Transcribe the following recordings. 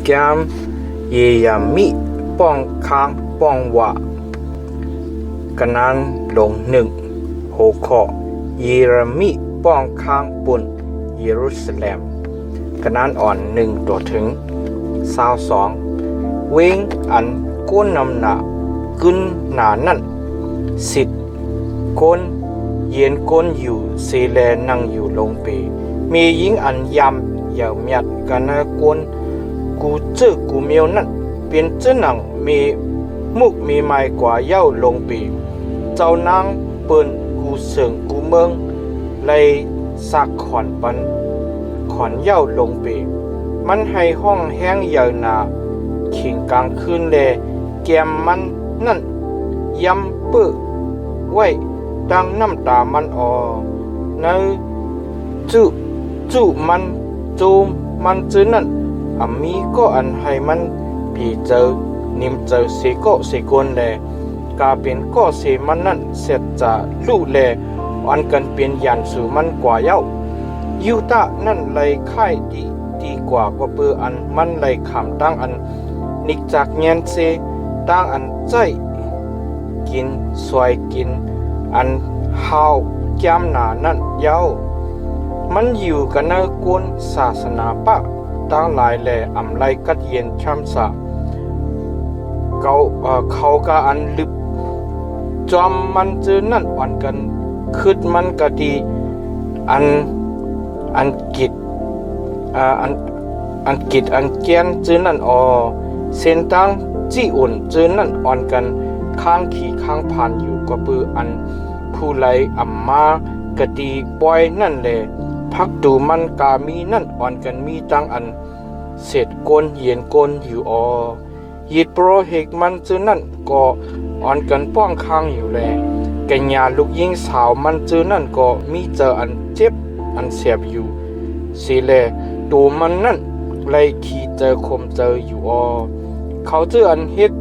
แกมเยียมิป้องค้างป้องวะกันนั้นลงหนึ่งโหขอเยเรมิป้องค้างปุ่นเยรูซาเล็มกันนั้นอ่อนหนึ่งตัวถึง22เวงอันก้นนำหนากึนหนานั่นสิทธิ์ก้นเย็นก้นอยู่เซเลนั่งอยู่ลงปีมีหญิงอันยำยาวเมียดกันนะก้นกูเจอกูเมียวนั่นเป็นเจ้าหนังมีมุกมีไม้กว่าเย้าลงปีเจ้านางเปิ้นกูเสิงกูเมืองเลยสักขอนปันขอนเย้าลงปีมันให้ห้องแห้งยาวนาขิงกลางคืนแลแกมมันนั่นยำเปื้อไว้ดังน้ำตามันออในจุมันจูมันจื้อนั่นมีก็อันให้มันผีเจอนิมเจอเสก็เสกวนแลกาเป็นก็เสมันนั่นเสร็จจะลู่แลอันกันเป็นยันสู่มันกว่าเย้ายูตานั่นเลยค่ายดีกว่าก็เปืออันมันเลยขำตั้งอันนิกจากเงียนเซตั้งอันใจกินสวยกินอันฮาวแก้มหนานั่นเย้ามันอยู่กันในกวนศาสนาปะตั้งหลายแหล่อำไลกัดเย็นช่ำสะเขาก็อันลึบจอมมันเจอนั่นอ่อนกันคืดมันก็ดีอันกิดอันกิดอันแกนเจอนั่นเส้นตั้งจี้อุ่นเจอนั่นอ่อนกันข้างขี่ข้างผ่านอยู่ก็ปืออันผู้ไหลมากะดีปอยนั่นแหละพักดูมันกามีนั่นอ่อนกันมีตั้งอันเศษก้นเย็นก้นอยู่ยิดโปรเฮกมันจื้อนั่นก็อ่อนกันป้องข้างอยู่แลแกญาลูกยิงสาวมันจื้อนั่นก็มีเจออันเจ็บอันเสียบอยู่สิแลดูมันนั่นเลยขี่เจอคมเจออยู่เขาจื้ออันเฮ็ด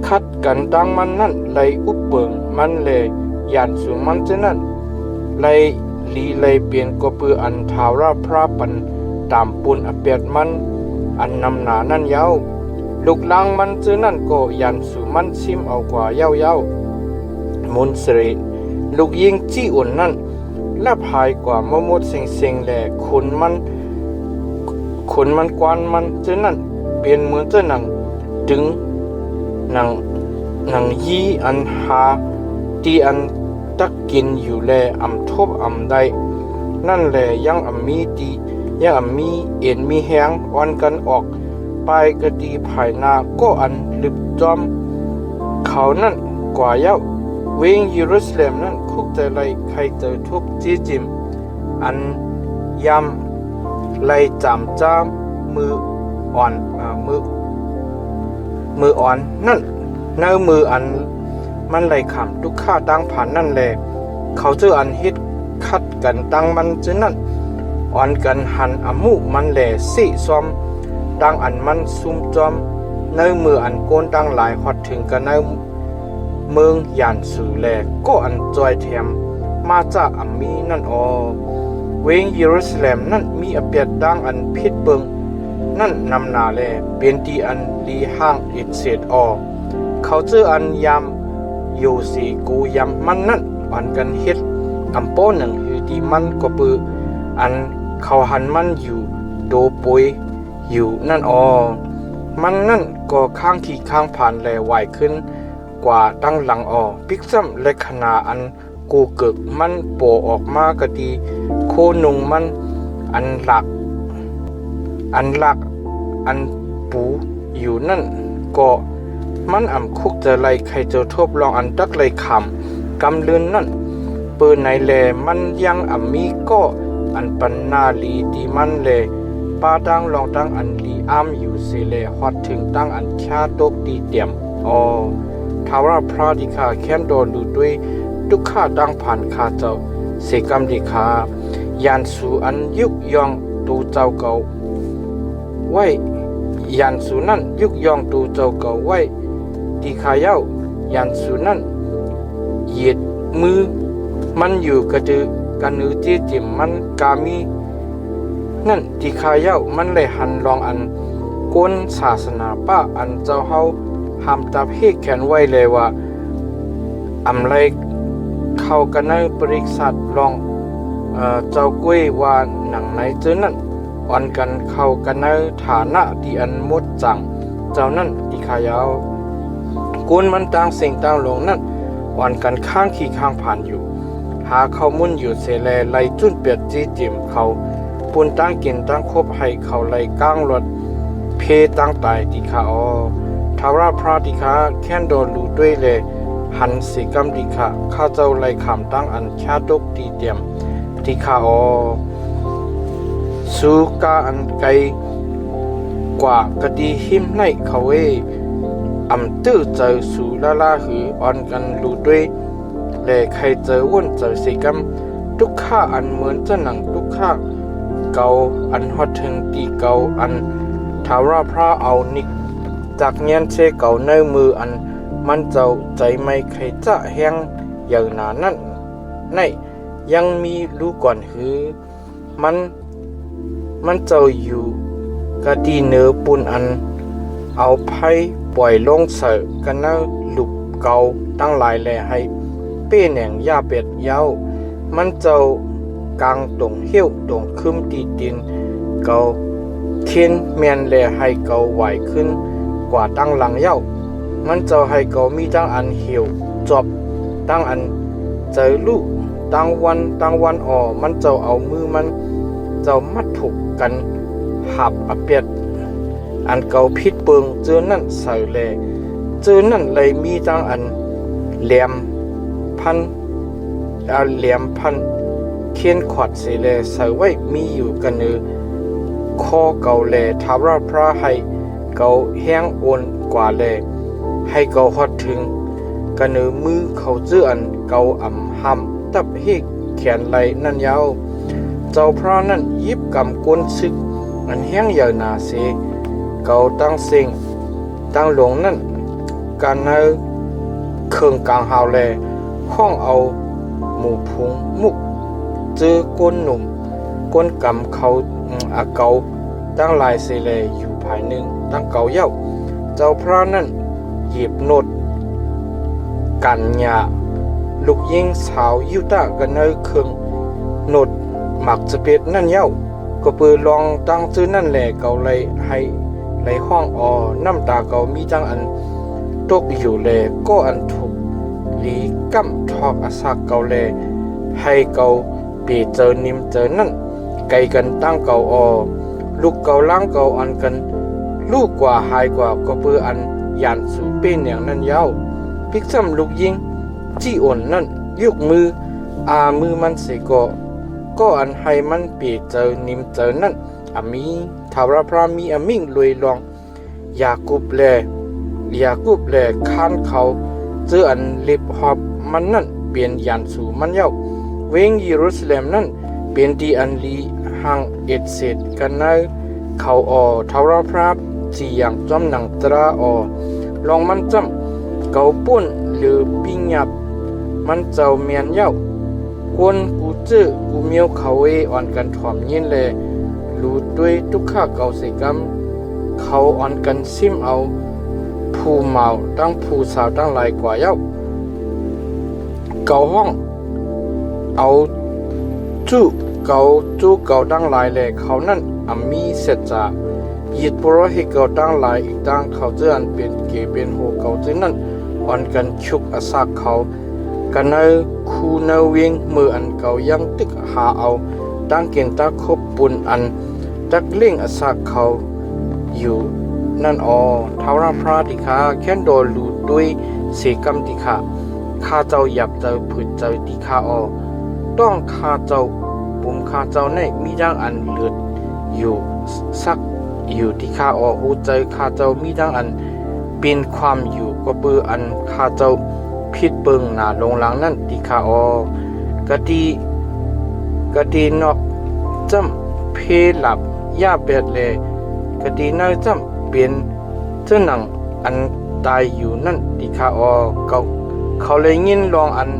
คัดกันดังมันนั่นเลยอุบเบิงมันเลยยานสู่มันจื้อนั่นเลยลีเลยเปลี่ยนก็เปืออันทาวราพระปันตามปุนอเปียดมันอันนำหนานั่นยาวลูกลังมันจื้อนั่นก็ยันสู่มันซิมเอากว่าเย้ามุนสรีลูกยิงจี้อุ่นนั่นและพายกว่ามะมดเซ็งแหล่ขนมันกวนมันจื้อนั่นเปลี่ยนเหมือนเจ้าหนังดึงหนังยีอันหาตีอันตักกินอยู่แลทบได้นั่นแหละยังมีตียังมีเอ็นมีแหงอ่อนกันออกไปกะดีภายนาก็อันลึบจอมเขานั่นกว่าเย้าเวงเยรูซาเล็มนั่นคุกแต่ไรใครเจอทุบจีจิมอันยำไลจำจ้ามมืออ่อนมืออ่อนนั่นเนื้อมืออันมันไหลขำทุกข้าตั้งผ่านนั่นแหละเขาเจออันเฮ็ดคัดกันตั้งมันจื้อนั่นอ่อนกันหันมูมันแหล่สิซ้อมตั้งอันมันซุ่มจอมเนื้อมืออันโกนตั้งหลายฮอดถึงกันเนื้อเมืองยานสื่อแหล่ก็อันจอยแถมมาจากมีนั่นเวงเยรูซาเล็มนั่นมีอเปียดดังอันพิษเบิงนั่นนำนาแลเป็นที่อันลีห้างอิดเศษเขาเจออันยำอยู่สีกูยำมันนั่นอ่อนกันเฮ็ดโป้หนึ่งอยู่ที่มันก็ปืออันเขาหันมันอยู่โดปุยอยู่นั่นมันนั่นก็ข้างที่ข้างผ่านแลไหวขึ้นกว่าตั้งหลังปิกซ้ำและขนาอันกูเกิกมันโปออกมากะดีโคนุงมันอันหลักอันปูอยู่นั่นก็มันคุกจะไล่ใครเจอทบลองอันตักไล่ขำกำเลือนนั่นเปิดในแลมันยังมีก็อันปันนาลีดีมันแลปาตั้งลองตั้งอันลีอยู่เสเลฮอดถึงตั้งอันชาตกดีเตียมทาวราพระดิคาแค้นโดนดูด้วยทุกข้าตั้งผ่านคาเจ้าเสกรรมดิคายานสู่อันยุกยองตูเจ้าเก่าไว้ยานสู่นั่นยุกยองตูเจ้าเก่าไว้ดิคาเย้ายันสูนั่นเหยียดมือมันอยู่กระดือกันนือจีจิมมันกามีนั่นดิคาเย้ามันเลยหันลองอัน กวนศาสนาป้าอันเจ้าเฮาห้ามตับเฮกแขนไว้เลยว่าอำไรเข้ากันในบริษัทลองเจ้ากล้วยว่าหนังไหนเจอนั่นอ่อนกันเข้ากันในฐานะที่อันมดจังเจ้านั่นที่ขายาวกวนมันต่างสิ่งต่างลงนั่นอ่อนกันข้างขี่ข้างผ่านอยู่หาข้อมูลอยู่เสแลไล่จุนเปียดจีจิมเขาปุ่นตั้งกินตั้งคบให้เขาไล่ก้างรถเพตั้งตายติขาทาราพระติขาแค้นโดนลูด้วยเลยหันสีกำติขาข้าเจ้าไล่ขำตั้งอันแค่ตกตีเตียมติขาสูกาอันไกลกว่ากะดีหิมในเขาอำตื้อเจอสูลาลาหืออ่อนกันลูด้วยและใครเจอวนเจอสีกำทุกข้าอันเหมือนจะหนังทุกข้าเกาอันฮอดถึงตีเกาอันทาราพระเอานิกจากเงียนเชเก่าในมืออันมันเจ้าใจไม่ใครจะแห้งอย่างหนานั่นในยังมีรู้ก่อนหือมันเจ้าอยู่กะดีเนื้อปุ่นอันเอาไพ่ปล่อยลงเสือกันนะหลุบเกาตั้งหลายแลให้เป้แหน่งยาเป็ดเย้ามันเจ้ากลางตรงเหี้ยวตรงคึมตีดินเกาเขียนแมนแลให้เกาไหวขึ้นกว่าตั้งหลังเย้ามันเจ้าให้เกามีตั้งอันเหี่ยวจบตั้งอันเจอลูกตั้งวันมันเจ้าเอามือมันเจ้ามัดถูกกันหับอเปียดอันเกาพิษเปิงเจอนั่นใส่แลเจอนั่นเลยมีตั้งอันแหลมพันเขียนขวดเสเลใส่ไว้มีอยู่กันเนือคอเกาแลทาราพระให้เกาแห้งโอนกว่าแลให้เกาฮอดถึงกันเนือมือเขาเจื้ออันเกาอ่ำหำตับเฮกแขนไหลนั่นยาวเจ้าพระนั่นยิบกำก้นซึกอันแห้งยาวนาเสเกาตั้งเสียงตั้งหลงนั่นการเนือเครื่องกลางหาวแลห้องเอาหมู่พุงมุกเจอก้นหนุ่มก้นกำเขาเกาตั้งลายเสเลอยู่ภายหนึ่งตั้งเกาเย้าเจ้าพระนั่นหยิบโนดกันยาลูกยิงสาวยุตะกันเนยเครื่องโนดหมักจะเป็ดนั่นเย้าก็เปิดลองตั้งซื้อนั่นแหละเกาเลยให้ไหลห้องน้ำตาเกามีจังอันตกอยู่แลก็อันถูกลีกั้มทอกอาศักเกาแลให้เกาเปีเจอนิมเจอนั่นไกลกันตั้งเกาลูกเกาล้างเกาอันกันลูกกว่าหายกว่าก็เปืออันยันสู่เป็นอย่างนั้นยาวพิกซ้ำลูกยิงจี้อ่อนนั่นยกมือมือมันเสก็อันให้มันเปีเจอนิมเจอนั่นมีทาวราพรามีมิ่งลอยลองยากุบแลข้านเขาเจออันเล็บหอบมันนั่นเปลี่ยนยันสู่มันเย้าเวงเยรูซาเล็มนั่นเป็นที่อันลีห่างเอ็ดเศษกันในเขาทาวราพราจีอย่างจอมหนังตราลองมันจำเกาป่นหรือปิ้งหยับมันเจ้าเมียนเย้ากวนกูเจอกูเมียวเขาอ่อนกันถ่อมยินเลยรู้ด้วยทุกข้าเกาเสกัมเขาอ่อนกันซิมเอาผู้เมาตั้งผู้สาวตั้งหลายกว่าเย้าเกาห้องเอาจู้เกาตั้งหลายแหล่เขานั่นมีเสร็จจายิดปรให้เกาตั้งหลายอีกตั้งเขาเจออันเป็นเกเป็นโหเกาเจนั่นอ่อนกันชุกอาศักเขากันในคูเนเวียงมืออันเก่ายังตึกหาเอาตั้งเกณฑ์ตาคบปุ่นอันตักเล่งอาศักเขาอยู่นั่นทาวราพระติขาแค้นโดนลูดด้วยเสกำติขาข้าเจ้าหยับเจ้าผืดเจ้าติขาต้องข้าเจ้าปุ่มข้าเจ้าในมีดังอันเลือดอยู่สักอยู่ที่ข้าหูใจข้าเจ้ามีดังอันเป็นความอยู่ก็เปืออันข้าเจ้าพิดเปิงหนาลงหลังนั่นที่ข้ากะดีนอกจำเพหลับย่าเบ็ดเลยกะดีน้อยจำเป็นเจ้าหนังอันตายอยู่นั่นที่ข้าเขาเลยยินลองอัน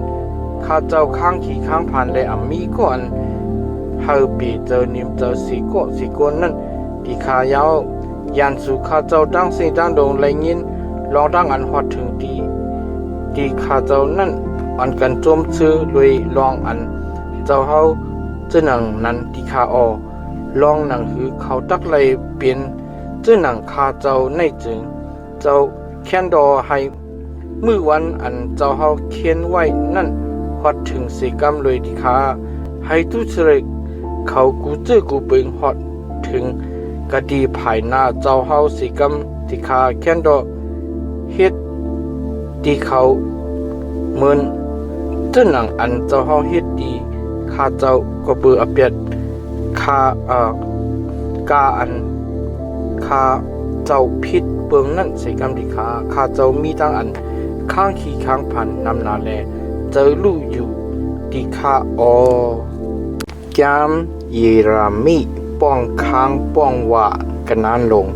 ข้าเจ้าข้างขี่ข้างผ่านเลยมีก็อันเฮาปีเจอนิมเจอสีโกนั่นที่ขายาว ยันสู่ข้าเจ้าตั้งสิ่งตั้งดงไรยินลองตั้งอันฮอดถึงดีข้าเจ้านั่นอันกันโจมซื้อลุยลองอันเจ้าเฮาเจ้าหนังนั้นที่ข้าลองหนังหือเขาตักไรเปลี่ยนเจ้าหนังข้าเจ้าในจึงเจ้าแค้นดอให้มือวันอันเจ้าเฮาเขียนไว้นั่นฮอดถึงสิกรรมเลยที่ข้าให้ทุจริตเขากูเจอกูเปิงฮอดถึงกะดีภายหน้าเจ้าเฮาสิกรรมที่ข้าแค้นดอเฮ็ดที่เขาเหมือนเจ้าหนังอันเจ้าเฮาเฮ็ดดีข้าเจ้าก็เบื่ออเปียดข้ากาอันข้าเจ้าผิดเปิงนั่นสิกรรมที่ข้าเจ้ามีตั้งอันข้างขี่ข้างพันนำนาแลเจอลู่อยู่ที่ข้าแกมเยรามีป้องค้างป้องว่ากนานลง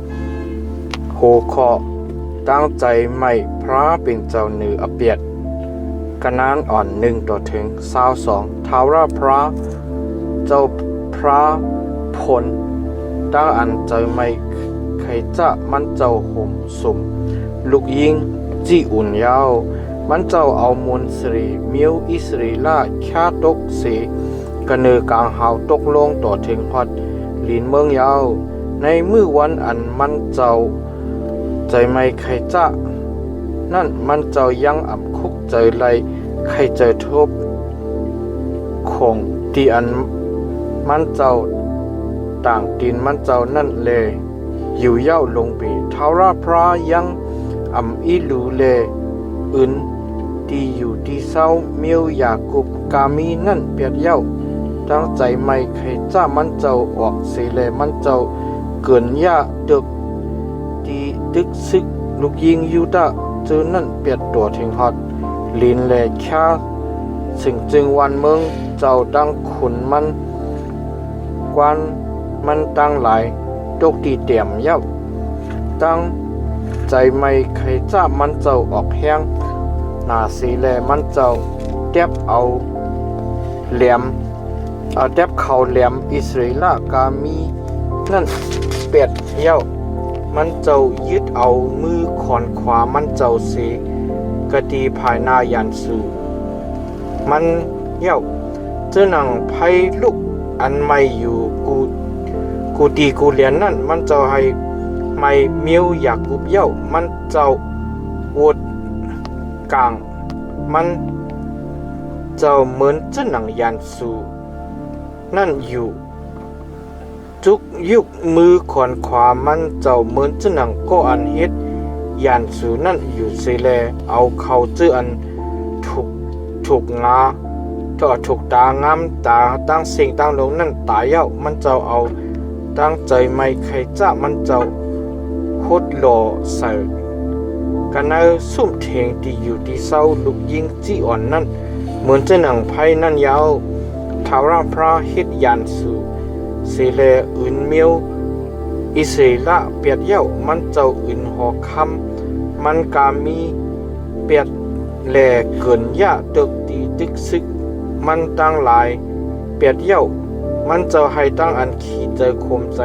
2โหคอตั้งใจไม่พระเป็นเจ้าเนืออเปียดกนานอ่อน1ต่อถึง22ท้าวราพระเจ้าพระพลตั้งอันเจอไม่ใครจะมันเจ้าห่มสมลูกยิงจีอุ่นยาวมันเจ้าเอามนสรีเมียวอิสรีล่าแค่ตกเสกระเนือกลางหาวตกลงต่อถึงฮอดลินเมืองยาวในมือวันอันมันเจ้าใจไม่ใครจะนั่นมันเจ้ายังอ่ำคุกใจไรใครใจทบคงที่อันมันเจ้าต่างดินมันเจ้านั่นเลยอยู่เย้าลงไปท้าวราพระยังอ่ำอีลูเลอื่นที่อยู่ที่เศร้าเมียวยากุบกามีนั่นเปียดเย้าตั้งใจไม่ใครจ้ามันเจ้าออกเสเลมันเจ้าเกินยาดึกที่ดึกซึกลูกยิงยูดาเจอนั่นเปียดตัวถึงฮอดลินแลแค่สิ่งจึงวันเมืองเจ้าดังขุนมันกวนมันตั้งหลายตกที่เตี่ยมเย้าตั้งใจไม่ใครจ้ามันเจ้าออกแห้งหน้าสีแลมันเจ้าเด็บเอาแหลมเด็บเขาแหลมอิสราเอลกามีนั่นเป็ดเย้ามันเจ้ายึดเอามือขอนขวามันเจ้าเสกะดีภายหน้ายันสูมันเย้าเจ้าหนังไพลุกอันไม่อยู่กูตีกูเลียนนั่นมันเจ้าให้ไม่เมียวอยากกุบเย้ามันเจ้าอดกลางมันเจ้าเหมือนเจ้าหนังยันสูนั่นอยู่จุกยุกมือขอนขวามันเจ้าเหมือนเจ้าหนังก็อันเฮ็ดยันสูนั่นอยู่เสแลเอาเขาเจ้าอันถูกงาต่อถูกตางามตาตั้งสิ่งตั้งลงนั่นตายเย้ามันเจ้าเอาตั้งใจไม่ใครจะมันเจ้าโคตรหล่อใส่กันเอาสุ่มเทงที่อยู่ที่เศร้าลูกยิงจี้อ่อนนั่นเหมือนเจ้าหนังไพ่นั่นยาวท้าวราพระเฮ็ดยันสูเสเลอื่นเมียวอิเสละเปียดเย้ามันเจ้าอื่นหอคำมันกามีเปียดแหล่เกินยะตึกตีตึกซึกมันตั้งหลายเปียดเย้ามันเจ้าให้ตั้งอันขี่ใจคมใจ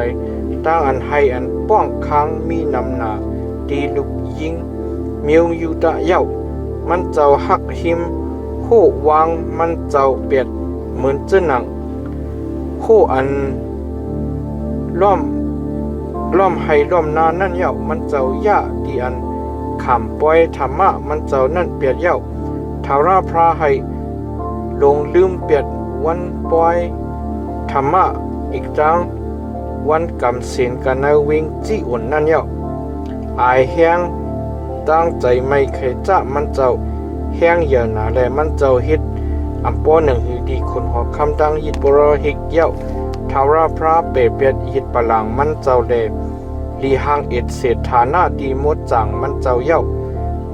ตั้งอันให้อันป้องค้างมีนำหนาตีลูกยิงเมียวยูตะเย้ามันเจ้าหักหิมโควางมันเจ้าเปียดเหมือนเจ้าหนังโคอันล้อมให้ล้อมนานั่นเย้ามันเจ้าย่าดีอันขำปล่อยธรรมะมันเจ้านั่นเปียดเย้าท้าวราพระให้ลงลืมเปียดวันปล่อยธรรมะอีกจังวันกำเสียนกันนาวิงจี้อุ่นนั่นเย้าอายแห้งตั้งใจไม่เคยจะมันเจ้าแห้งเยอะหนาและมันเจ้าเฮ็ดอัมปอหนึ่งหือดีคนหอคำตั้งยิดบรหิกเย้าท้าวราพระเปเปียดยิดปลังมันเจ้าเลลีหังเอ็ดเศรษฐานาดีมดจังมันเจ้าเย้า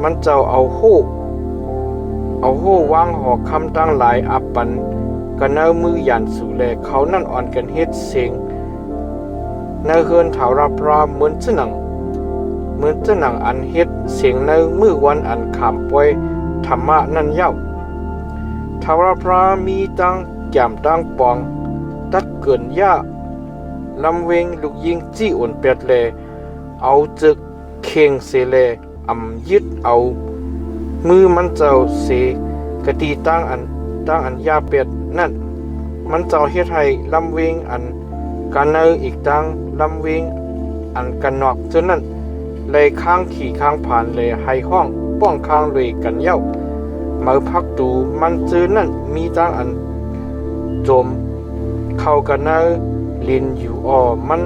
มันเจ้าเอาโหวางหอคำตั้งหลายอับปันกันเนมือยันสู่แลเขานั่นอ่อนกันเฮ็ดเสียงเนเฮือนท้าวราพระเหมือนเจ้าหนังอันเฮ็ดเสียงในมือวันอันขามป่วยธรรมะนั่นเย้าท้าวราพระมีตั้งแก้มตั้งปองตัดเกินยะ ลำเวงลูกยิงจี้อ่อนเปียดแลเอาจึกเข่งเสแลยึดเอามือมันเจ้าเสกะตีตั้งอันยาเปียดนั่นมันเจ้าเฮ็ดให้ลำเวงอันกันเนออีกตั้งลำเวงอันกันนอกจนนั้นเลยข้างขี่ข้างผ่านเลยให้ห้องป้องข้างเลยกันเย้ามาพักดูมันจือนั่นมีตั้งอันโจมเข้ากันเนอลินอยู่มัน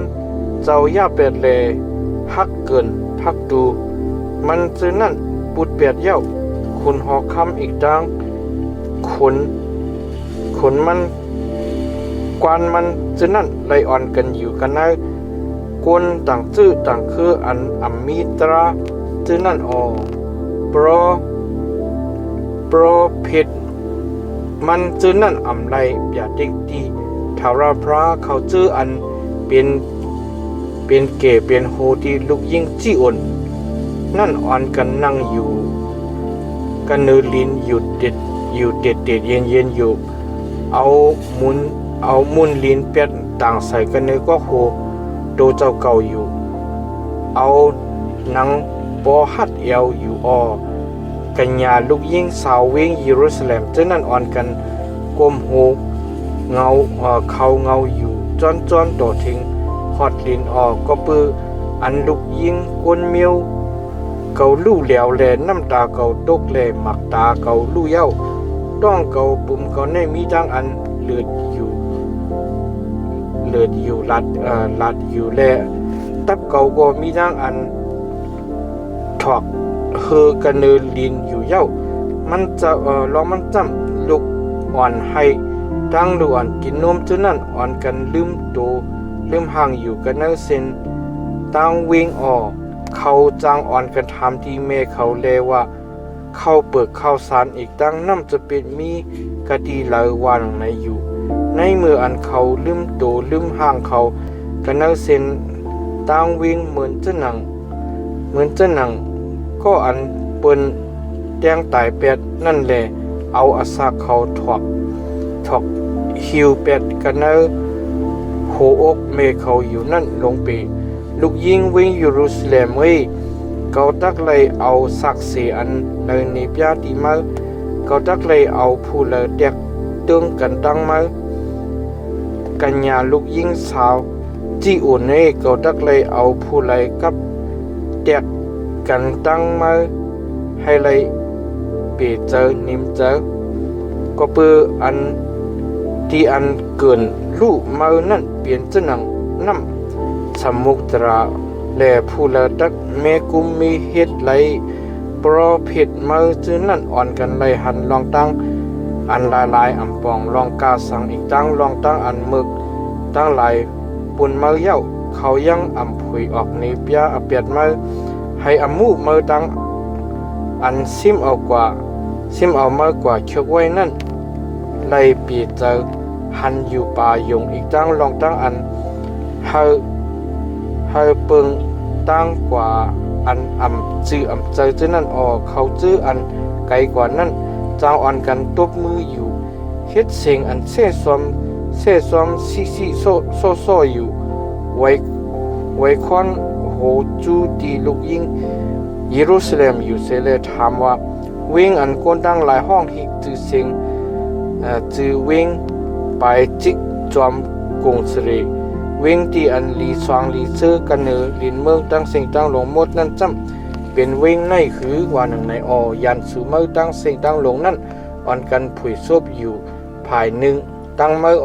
เจ้ายาเปียดเลยฮักเกินพักดูมันจือนั่นปุดเปียดเย้าคุณหอคำอีกตั้งขนมันกวนมันจือนั่นไลอ่อนกันอยู่กันเนอกวนต่างจื้อต่างคืออันมีตราจื้อนั่นโปรเพชมันจื้อนั่นไรอย่าเด็กดีทาราพระเขาจื้ออันเป็นเก๋เป็นโฮดีลูกยิ่งจี้อ่อนนั่นอ่อนกันนั่งอยู่กันเนลินอยู่เด็ดเย็นอยู่เอามุนลินเป็ดต่างใส่กันเนก็โหโดเจ้าเก่าอยู่เอาหนังปอฮัดเอวอยู่กันยาลูกยิ่งสาวเวงเยรูซาเล็มเจ้านั่นอ่อนกันกลมโหเงาเขาเงาอยู่จอนต่อทิ้งฮอดลินก็ปืออันลูกยิ่งกวนเมียวเกาลู่เหลวแลน้ำตาเกาตกแลหมักตาเกาลู่เย้าต้องเกาปุ่มเกาในมีจังอันเลือดอยู่ลัดอยู่แลตับเกาก็มีจังอันถอกเฮอกันเนลินอยู่เย้ามันจะลองมันจำลูกอ่อนให้ตั้งดูอ่อนกินนมจนนั่นอ่อนกันลืมห่างอยู่กันเนเซนตั้งวิ่งเขาจางอ่อนกันทำที่เมเขาเลว่าเข้าเปิดข้าวสารอีกตั้งน้ำจะเป็นมีกะดีหลายวันในอยู่ในเมื่ออันเขาลืมห่างเขากันเนเซนตั้งวิ่งเหมือนเจ้าหนังก็อันเปิ้นแดงตายเป็ดนั่นแหละเอาอาสาเขาถอกหิวเป็ดกันเนโหอกเมเขาอยู่นั่นลงไปลูกยิงวิ่งเยรูซาเล็มเขาตักเลยเอาสักเสียอันเลยในพิธีมาเขาตักเลยเอาผู้เลยเด็กตึงกันตั้งมากันยาลูกยิงสาวจีอุ่นเขาตักเลยเอาผู้เลยกับเด็กกันตั้งมาให้เลยเปเจอนิมเจอก็เปืออันที่อันเกินลูกมานั่นเปลี่ยนเจ้าหนังน้ำสมุตราแลผู้ละดักเมกุมมีเฮ็ดไหลโปรผิดมาจื้อนั่นอ่อนกันไหลหันลองตั้งอันลายปองลองกาสังอีกตั้งลองตั้งอันมึกตั้งหลายปุ่นมาเย้าเขายังผุยออกในเปียเปียดมาให้มูมาตั้งอันซิมเอามากกว่าเชือกไว้นั่นไล่ปีเจอหันอยู่ป่ายงอีกตั้งลองตั้งอันเฮาเปิงตั้งกว่าอันจื้อเจอนั่นเขาจื้ออันไกลกว่านั้นจางอ่อนกันตบมืออยู่เฮ็ดเสียงอันเซ่ซ้อมซิโซอยู่ไว้คอนโหจูดีลูกยิงเยรูซาเล็มอยู่เสเลถามว่าเวงอันก้นดังหลายห้องที่จื้อเสียงจื้อเวงไปจิกจอมกงสรีเวงที่อันลีสวางลีเซอร์กันเนอลินเมืองตั้งเสียงตั้งหลงหมดนั่นจำเป็นเวงในคือว่าหนึ่งในยันสูเมือตั้งเสียงตั้งหลงนั่นอ่อนกันผุยซบอยู่ภายหนึ่งตั้งเมือ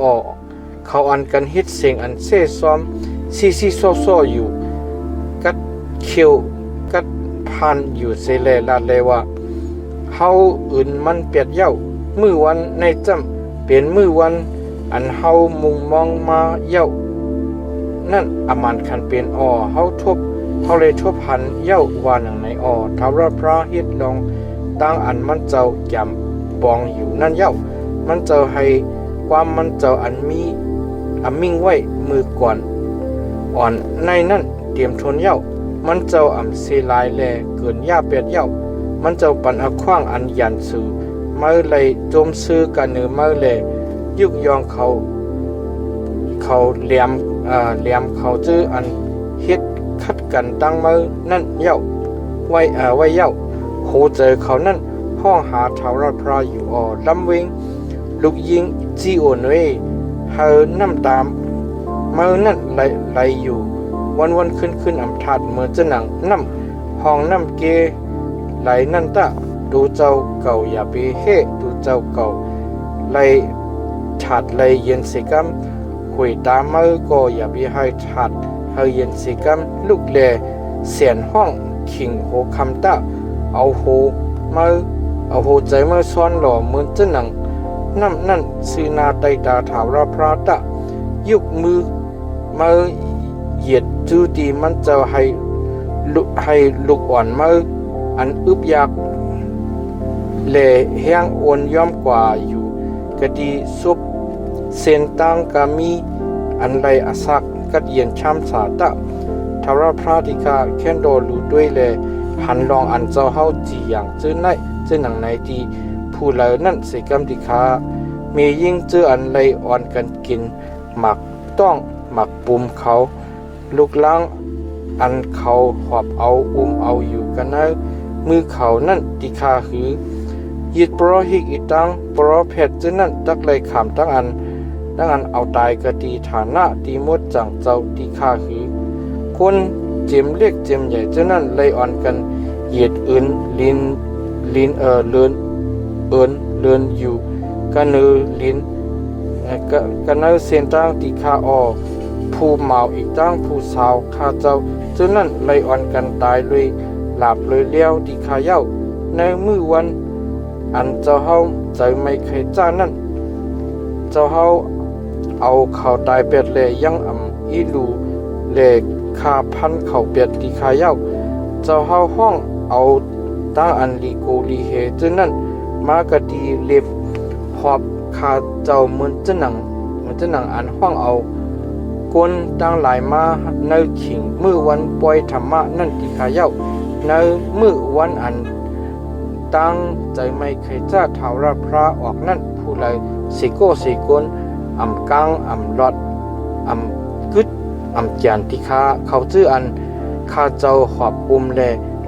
เขาอ่อนกันฮิตเสียงอันเซ่ซ้อมซีโซอยู่กัดเขียวกัดพันอยู่เซเลลาเลว่าเฮาอื่นมันเปียดเย้ามือวันในจำเป็นมือวันอันเฮามุงมองมาเย้านั่นมันคันเป็นเฮาเลยทบหันเย้าว่าหนังในทาวราพระเฮ็ดลองตั้งอันมันเจ้าจำปองอยู่นั่นเย้ามันเจ้าให้ความมันเจ้าอันมีมิ่งไว้มือก่อนอ่อนในนั่นเตรียมทนเย้ามันเจ้าเซลายแลเกินย่าเป็ดเย้ามันเจ้าปันขว้างอันยันสื่อมาเลยโจมซื้อกันเนื้อมาเลยยุกยองเขาเหลี่ยม เหลี่ยมเขาจื้ออันเฮ็ดคัดกันตั้งมือนั่นเย้าไว้เย้าโหเจอเขานั่นห้องหาเท้าราพราอยู่ลำเวงลูกยิงจีโอนเวเฮอน้ำตามมือนั่นไหลอยู่วันขึ้นอำทาดเหมือนจะหนังน้ำห้องน้ำเกไหลนั่นตะดูเจ้าเก่าอย่าไปเฮดูเจ้าเก่าไหลฉาดไหลเย็นสิกัมคุยตามมือก็อย่าไปให้ฉาดเฮเย็นสิกัมลูกแลเสียนห้องขิงโหคำตะเอาโหมือเอาโหใจมือซ้อนหล่อเหมือนจะหนังน้ำนั่นซื้อนาไตตาถาวรพระตะยุกมือเหยียดจูดีมันจะให้ลูกอ่อนมืออันอึบยากเล่แห้งอ่อนย่อมกว่าอยู่กะดีซุบเส้นตังกามีอันไรอาศักกัดเย็นช้ำสาตะทาวรพระธิกาแค่นโดรู้ด้วยเลยหันลองอันเจ้าเฮาจีอย่างจื้อไหนจื้อหนังไหนดีผู้เหล่านั้นสิกรรมธิกามียิ่งจื้ออันไรอ่อนกันกินหมักต้องหมักปุ่มเขาลูกล้างอันเขาหอบเอาเอาอยู่กันนะมือเขานั่นติคาหือยิดปรหิกอีตังปรเพชรจื้อนั่นตักเลยขามตั้งอันเอาตายกะตีฐานะตีมดจังเจ้าติคาหือคนเจมเล็กเจมใหญ่จื้อนั่นเลยอ่อนกันเหยียดอื่นลินเลือนอยู่กันเนอลินกันเนอเส้นตั้งติคาผู้เมาอีกตั้งผู้สาวข้าเจ้าจื้อนั่นเลยอ่อนกันตายเลยหลับเลยเลี้ยวติคาเย้าในมือวันอันเจ้าเฮาใจไม่เคยจ้านั่นเจ้าเฮาเอาเขาตายเป็ดเลยยังอีลูเลยคาพันเขาเป็ดติคาเย้าเจ้าเฮาห้องเอาตั้งอันลีโกลีเฮจื้อนั่นมากะดีเล็บหอบคาเจ้าเหมือนจะหนังอันห้องเอากวนตั้งหลายมาในขิงมือวันปล่อยธรรมะนั่นติคาเย้าในมือวันอันตั้งใจไม่เคยจ้าถาวรพระออกนั่นผู้ใดสิโกสิกนกังหลอดกึดจานติคาเขาจื้ออันข้าเจ้าหอบแล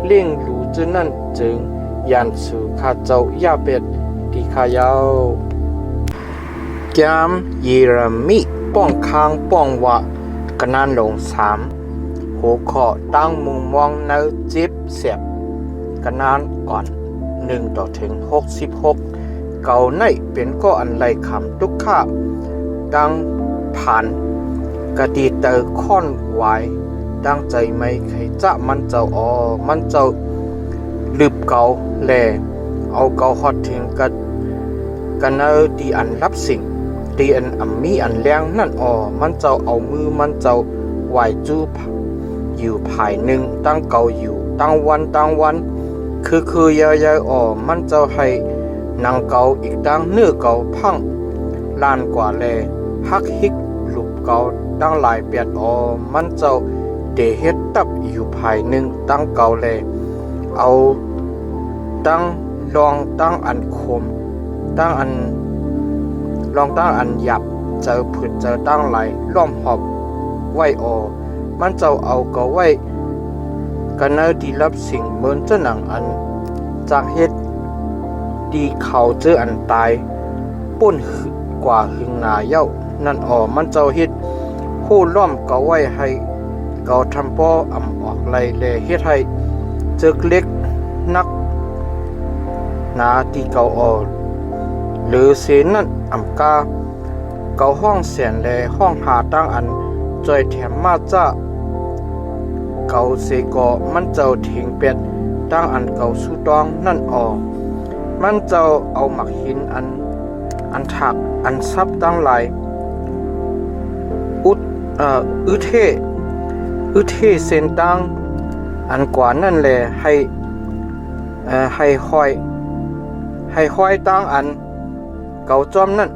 เลี้ยงรู้จื้อนั่นจึงยันสู่ข้าเจ้าย่าเป็ดติคาเย้ากามเยเรมีป้องค้างป้องวะกะนานลง3หัวข้อตั้งมุมมองในจิบเสียบกะนานอ่อน1ต่อถึง66เก่าในเป็นก็อันไรคำทุกข้าดังผ่านกะดีเตอค่อนไว้ดังใจไม่เคยจะมันเจ้ามันเจ้าลืบเก่าแลเอาเก่าฮอดถึงกันเนอดีอันรับสิ่งดีอันมีอันแรงนั่นมันเจ้าเอามือมันเจ้าไหวจูอยู่ภายหนึ่งตั้งเก่าอยู่ตั้งวันคือยายมันเจ้าให้นางเก่าอีกตั้งเนื้อเก่าพังล้านกว่าแลฮักฮิกลูกเก่าตั้งหลายเปียดมันเจ้าเดเฮ็ดตับอยู่ภายหนึ่งตั้งเก่าแลเอาตั้งลองตั้งอันคมตั้งอันลองตั้งอันหยับเจอผืนเจอตั้งไหลล้อมหอบไว้มันเจ้าเอาเก่าไว้กันเนอดีรับสิ่งเหมือนเจ้าหนังอันจากเฮ็ดดีเขาเจออันตายป่นกว่าหึงนาเย้านั่นมันเจ้าเฮ็ดผู้ล้อมเก่าไว้ให้เก่าทำป้อออกไหลแลเฮ็ดให้เจอเล็กนักนาตีเก่าหรือเสนนั่นกาเก่าห้องเสียนแลห้องหาตั้งอันจอยแถมมาจ้าเก่าเสกมันเจ้าถิงเป็ดตั้งอันเก่าสู้ตองนั่นมันเจ้าเอาหมักหินอันถักอันซับตั้งหลายอึเทเส้นตั้งอันกว่านั่นแหละให้ห้อยตั้งอันเก่าจอมนั่น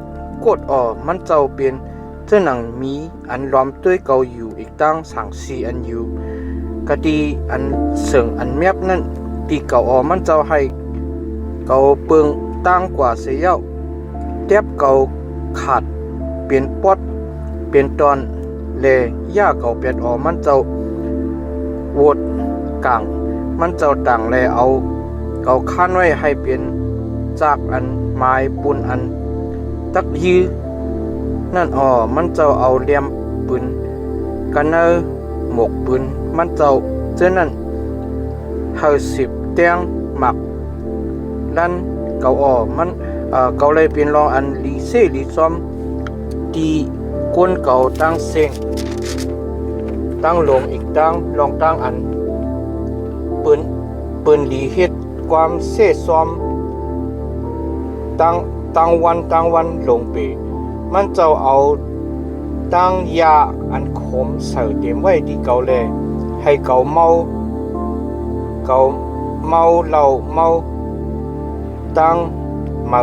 กดมันเจ้าเป็นเจ้าหนังมีอันล้อมด้วยเก่าอยู่อีกตั้งสังสีอันอยู่กะดีอันเสิงอันเมียบนั่นตีเก่ามันเจ้าให้เก่าเปิงตั้งกว่าเสียเทียบเก่าขาดเปลี่ยนปอดเปลี่ยนตอน เลย่าเก่าเป็ดอ๋อมันเจ้าโวดกลางมันเจ้าต่างแลเอาเก่าคันไว้ให้เป็นจากอันไม้ปุนอันตักยือนั่นอ๋อมันเจ้าเอาเหลี่ยมปืนกันเนอหมกปืนมันเจ้าเจ้านั่นเฮา10เตียงหมักลั่นเก่าอ๋อมันเก่าเลยเป็นรองอันลีเซลีซอมตีก้นเก่าตั้งเสียงตั้งลงอีกตั้งลองตั้งอันปืนลีเฮ็ดความเซ่ซอมตั้งวันลงไปมันเจ้าเอาตั้งยาอันขมใส่เต็มไว้ที่เก่าแลให้เก่าเมาเหล้าเมาตั้งเมา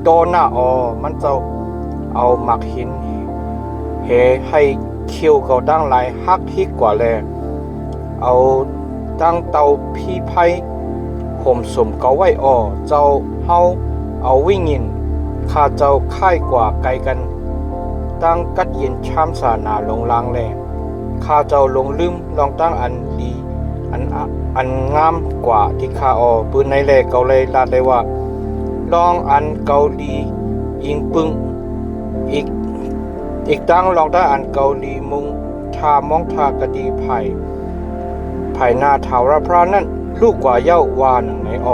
โตหน้าอ๋อมันเจ้าเอาหมักหินเฮให้เคี้ยวเก่าตั้งหลายฮักฮิกกว่าแลเอาตั้งเตาพี่ไผ่ห่มสมเก่าไว้อ๋อเจ้าเฮาเอาวิ่งยินข้าเจ้าค่ายกว่าไกลกันตั้งกัดเย็นชามสานาลงลางแลข้าเจ้าลงลืมลองตั้งอันดีอันงามกว่าที่ข้าอ๋อปืนในแลเก่าเลยลาดเลยว่าลองอันเกาหลียิงปึ้งอีกตั้งลองได้อันเกาหลีมุงทามองทากะดีไผ่หน้าเถาระพระนั่นลูกกว่าเย้าวาหนังในอ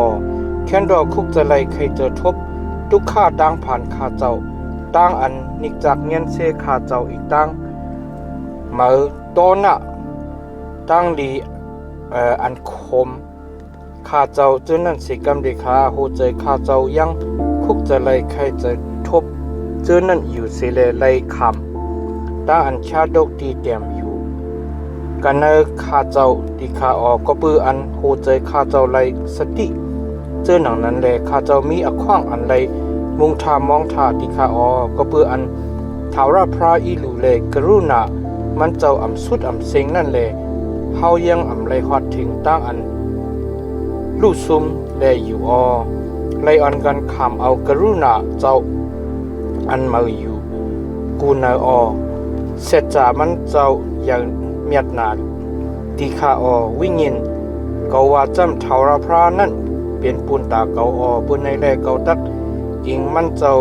แค้นดอกคุกจะไลใครเจอทบทุกข้าตั้งผ่านข้าเจ้าตั้งอันนิกจากเงียนเซข้าเจ้าอีกตั้งมาโตน่ะตั้งดีอันคมข้าเจ้าเจ้านั่นสิกรรมดีข้าโหใจข้าเจ้ายังคุกจะไลใครเจอทบเจ้านั่นอยู่เสเลไลคำตั้งอันชาดกดีเต็มอยู่กันเนอข้าเจ้าที่ข้าออกก็ปืออันโหใจข้าเจ้าไลสติเจ้าหนังนั้นแลข้าเจ้ามีอขว้างอันไลมุงทามองทาที่ข้าออกก็ปืออันถาวราพระอีหลูเลกรุณามันเจ้าอำสุดอำเซ็งนั่นแลเฮายังอำไลฮอดถึงตั้งอันลู่ซุมแลอยู่ไลอ่อนกันขามเอากรุณาเจ้าอันมาอยู่กูนาเสร็จจามันเจ้าอย่างเมียดนาตีข้าวิ่งยินเกาว่าจำเทาราพระนั่นเป็นปูนตาเกาปูนในแลเกาตักอิงมันเจ้า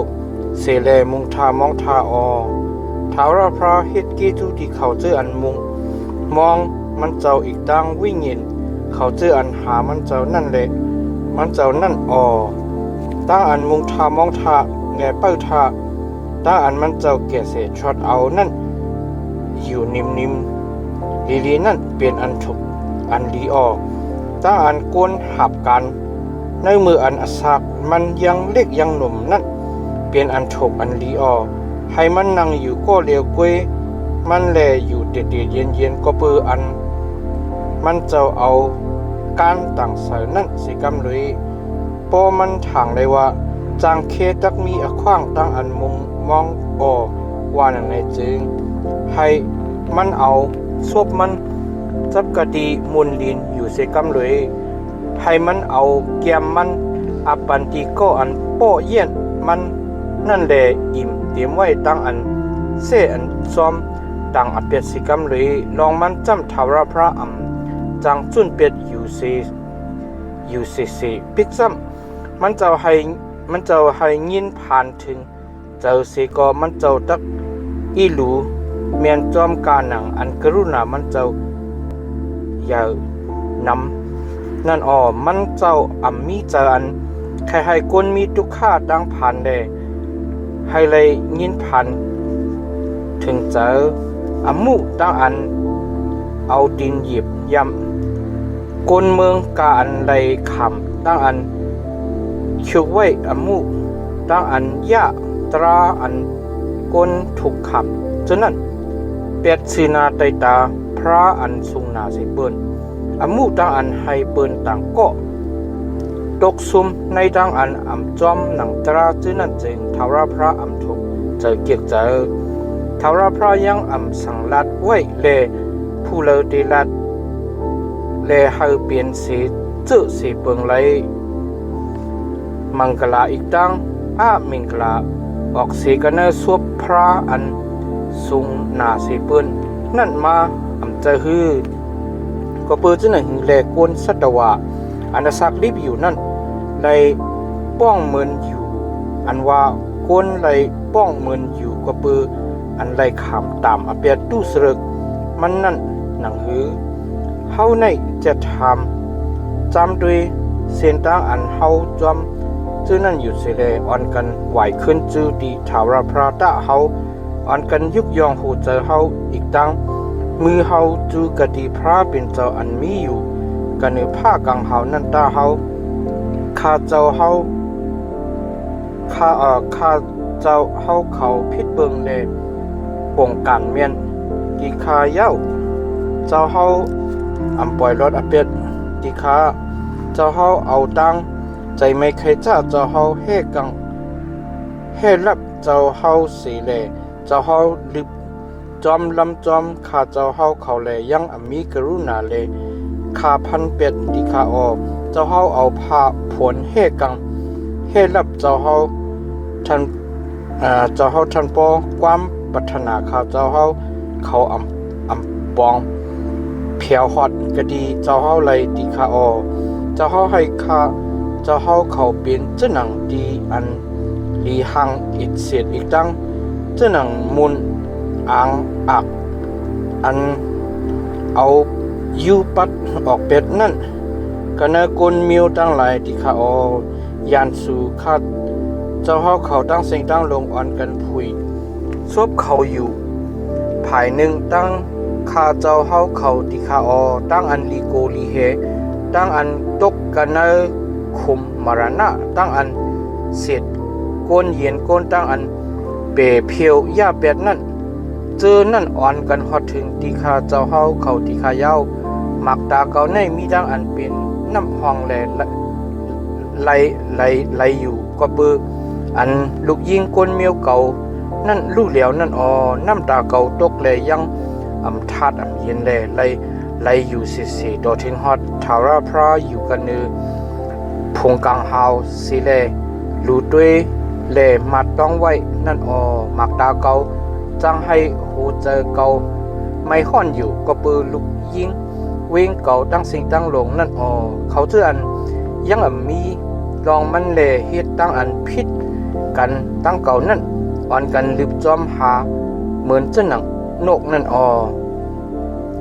เสแลมุงทามองทาเทาราพระเฮ็ดกีทุที่เขาเจออันมุงมองมันเจ้าอีกตั้งวิ่งยินเขาเจออันหามันเจ้านั่นแหละมันเจ้านั่นตั้งอันมุงทามองทาแงเป้าทาตั้งอันมันเจ้าเกษช็อตเอานั่นอยู่นิ่มลีนั่นเป็นอันฉุกอันลีตั้งอันก้นหับกันในมืออันอสักมันยังเล็กยังหนุ่มนั่นเป็นอันฉุกอันลีให้มันนั่งอยู่ก็เลียวกวยมันแลอยู่เด็ดๆเย็นๆก็เปืออันมันเจ้าเอาการต่างเสานั่นสิกำเลยพอมันถางเลยว่าจางเคตักมีอขว้างตั้งอันมุงมองว่านั่นในจึงให้มันเอาซบมันจับกะดีมุนลินอยู่เสกำเลยให้มันเอาแกมมันอปันติก็อันโป้เยี่ยนมันนั่นแหละอิ่มเตรียมไว้ตั้งอันเสอันซ้อมต่างอเปียสิกำเลยลองมันจำทาวราพระจังจุนเป็ดอยู่เสปิกซ้ำมันเจ้าให้ยินผ่านถึงเจ้าเสก็มันเจ้าตักอีหลูเมียนจอมกาหนังอันกรุณามันเจ้าอย่านำนั่นมันเจ้ามีเจออันใครให้คนมีทุกข้าดังผ่านได้ให้เลยยินผ่านถึงเจอมุดังอันเอาดินหยิบยำคนเมืองกาอันไรขำดังอันชุกไว้มุดังอันยะตราอันคนถูกขำฉะนั้นเป็ดสีนาไตตาพระอันสุงนาสิเปิ้นมุดังอันให้เปิ้นต่างก็ตกซุมในดังอันจอมหนังตราจึนั่นจึงทาวราพระถูกเจอเกียกเจอทาวราพระยังสังลัดไว้เลผู้เลอดีลัดเลให้เปลี่ยนสีจื้อสีเปิงไหลมังกลาอีกดังมิงกลาออกสีกันเนอสวบพระอัน ซุงนาเสเปิ้นนั่นมาอำจะฮือก็เปิดจะหนึ่งแลกวนสัตวะอันสักลิบอยู่นั่นในป้องเมินอยู่อันว่ากวนไหลป้องเมินอยู่ก็เปิดอันไหลขามตามอเปียตู้สรึกมันนั่นหนังหือเฮาในจะทำจำด้วยเส้นทางอันเฮาจอมจื้อนั่นอยู่เสเลอ่อนกันไหวขึ้นจื้อดีถาวรพระตะเฮาอ่อนกันยุกยองหูเจอเฮาอีกตั้งมือเฮาจูกะดีพระเป็นเจ้าอันมีอยู่กันในผ้ากังเฮานั่นตาเฮาข้าเจ้าเฮาข้าเจ้าเฮาเขาพิดเบิงเลยป่งการเมียนกีคาเย้าเจ้าเฮาอำปล่อยรถอเปียดกีคาเจ้าเฮาเอาตังใจไม่เคยจ้าเจ้าเฮาเฮกังเฮรับเจ้าเฮาสีเลเจ้าเฮาลิบจอมลำจอมข้าเจ้าเฮาเขาเลยยังอมีกรุณาเลยข้าพันเป็ดกีคาออกเจ้าเฮาเอาผ้าผลเฮกังเฮรับเจ้าเฮาท่านเจ้าเฮาท่านปอความปรารถนาข้าเจ้าเฮาเขาอำปองเพียวฮอดก็ดีเจ้าเฮาเลยติคาอเจ้าเฮาให้ข้าเจ้าเฮาเขาเป็นเจ้าหนังดีอันลีหังอิดเสียดอีกตั้งเจ้าหนังมุนอ่างอักอันเอายูปัดออกเป็ดนั่นก็นกลมิวตั้งหลายติคาอยานสู่ข้าเจ้าเฮาเขาตั้งเสียงตั้งลงอ่อนกันผุยซบเขาอยู่ภายหนึ่งตั้งข้าเจ้าเฮาเขาติคาตั้งอันลีโกลีเฮตั้งอันตกกันเนคุมมรณะตั้งอันเสร็จก้นเย็นก้นตั้งอันเปเพียวยาเป็ดนั่นเจอนั่นอ่อนกันฮอดถึงติคาเจ้าเฮาเขาติคาเย้ามักตาเก่าในมีตั้งอันเป็นน้ำห้องแลไหลอยู่ก็เปื้ออันลูกยิงก้นเมียวเก่านั่นลูกเหลียวนั่นน้ำตาเก่าตกเลยยังทาดเย็นเลยไหลอยู่เสียต่อถึงฮอดทาราพระอยู่กันเนือพงกังเฮาสิเลลูด้วยเลมัดต้องไว้นั่นมักตาเก่าจังให้หูเจอเก่าไม่ค่อนอยู่ก็ปืนลูกยิงวิ่งเก่าตั้งสิ่งตั้งหลงนั่นเขาเจออันยังมีลองมันเลเฮ็ดตั้งอันพิษกันตั้งเก่านั่นอ่อนกันลืบจอมหาเหมือนเจ้าหนังนกนั่น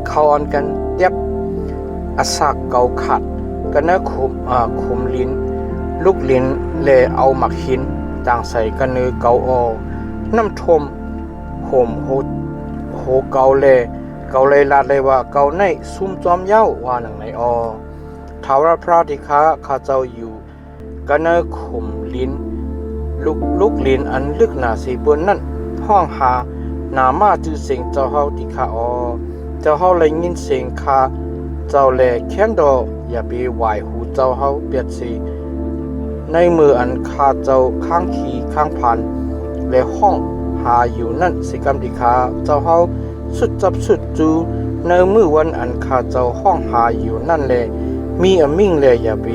เขาอ่อนกันเต็บอาสากเก่าขาดกันนะคุมลิ้นลูกลิ้นเลเอาหมักหินต่างใส่กันเนื้อเก่าน้ำทมโหมโหเก่าเลยลาดเลยว่าเก่าในซุ่มจอมเย้าว่าหนังในทาวรพระติคาข้าเจ้าอยู่กันนะคุมลิ้นลูกลิ้นอันลึกหนาสีบนนั่นห้องหานามาจือเสียงเจ้าเฮาติคาเจ้าเฮาเลยยินเสียงคาเจ้าแลแค้นดออย่าไปไหวหูเจ้าเฮาเปียดสีในมืออันคาเจ้าข้างขี่ข้างพันและห้องหาอยู่นั่นสิกรรมติคาเจ้าเฮาสุดจับสุดจูในมือวันอันคาเจ้าห้องหาอยู่นั่นแลมีอมิ่งแลอย่าไป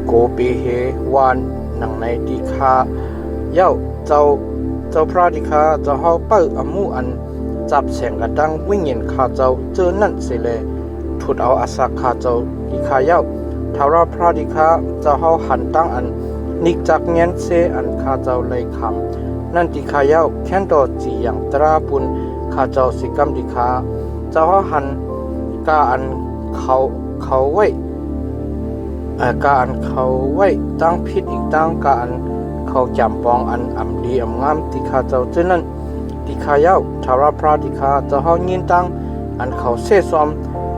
โกเปเฮวานหนังในติคาเย้าเจ้าพระติคาเจ้าเฮาเปิ้อมูอันจับแสงกระดังวิ่งเห็นข้าเจ้าเจอนั่นเสเลถุดเอาอาสาข้าเจ้าดิคาเย้าทาราพระดิคาเจ้าเฮาหันตั้งอันนิกจักเงียนเซอันข้าเจ้าเลยคำนั่นดิคาเย้าแค้นดอจีอย่างตราปุนข้าเจ้าสิกรรมดิคาเจ้าเฮาหันกาอันเขาไว้กาอันเขาไว้ตั้งพิษอีกตั้งกาอันเขาจำปองอันดีงามดิคาเจ้าเจนั่นติคาเย้าทาราพระติคาเจ้าเฮายินตั้งอันเขาเสซอม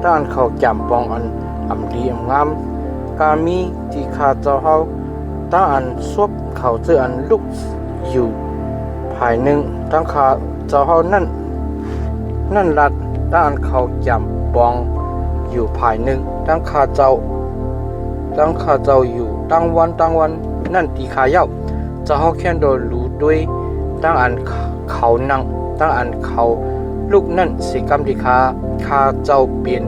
ด้านเขาจำปองอันดีงามกามีติคาเจ้าเฮาตั้งอันซบเขาเจออันลุกอยู่ภายหนึ่งตั้งขาเจ้าเฮานั่นลัดด้านเขาจำปองอยู่ภายหนึ่งตั้งขาเจ้าอยู่ตั้งวันนั่นติคาเย้าเจ้าเฮาแค่โดนรู้ด้วยตั้งอันเขานั่งตั้งอันเขาลูกนั่นสิกรรมดิคาเจ้าเปลี่ยน